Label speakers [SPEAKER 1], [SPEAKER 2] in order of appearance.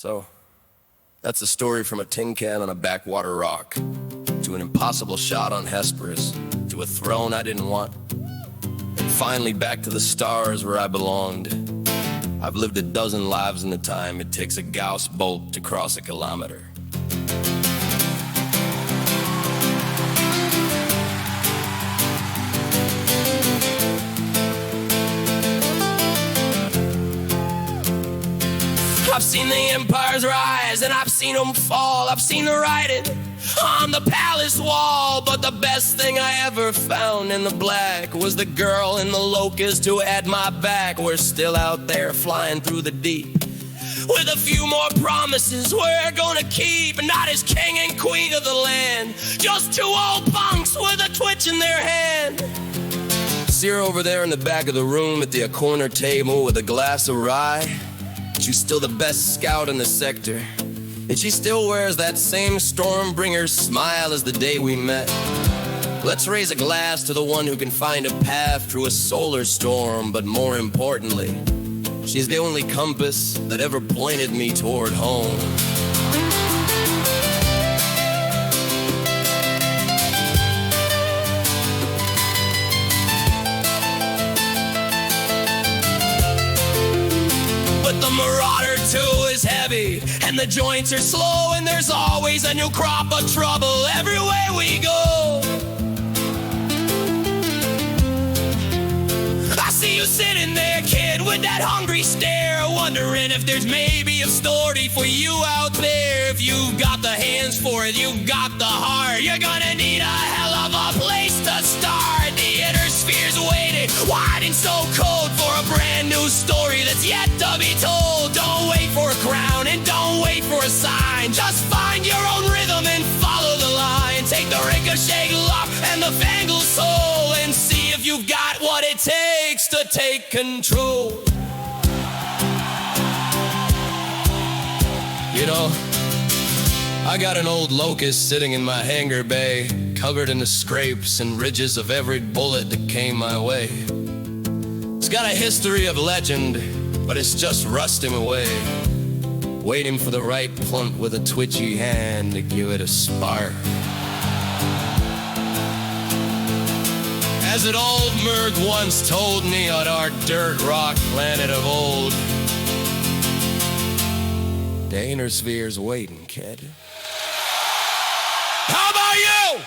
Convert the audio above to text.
[SPEAKER 1] So, that's a story from a tin can on a backwater rock, to an impossible shot on Hesperus, to a throne I didn't want, and finally back to the stars where I belonged. I've lived a dozen lives in the time it takes a Gauss bolt to cross a kilometer. I've seen the empires rise and I've seen them fall. I've seen the writing on the palace wall. But the best thing I ever found in the black was the girl in the locust who had my back. We're still out there flying through the deep with a few more promises we're gonna keep. Not as king and queen of the land, just two old punks with a twitch in their hand. See her over there in the back of the room at the corner table with a glass of rye. She's still the best scout in the sector, and she still wears that same Stormbringer smile as the day we met. Let's raise a glass to the one who can find a path through a solar storm, but more importantly, she's the only compass that ever pointed me toward home. The Marauder II is heavy, and the joints are slow, and there's always a new crop of trouble everywhere we go. I see you sitting there, kid, with that hungry stare, wondering if there's maybe a story for you out there. If you've got the hands for it, you've got the heart, you're gonna need a hell of a place to start. The inner sphere's waiting, wide and so cold, for a brand new story that's yet to be told. Don't wait for a crown and don't wait for a sign. Just find your own rhythm and follow the line. Take the Ricochet lock and the Vandal soul, and see if you've got what it takes to take control. You know, I got an old locust sitting in my hangar bay, covered in the scrapes and ridges of every bullet that came my way. It's got a history of legend, but it's just rusting away, waiting for the right plunt with a twitchy hand to give it a spark. As an old merc once told me on our dirt rock planet of old, the inner sphere's waiting, kid. How about you?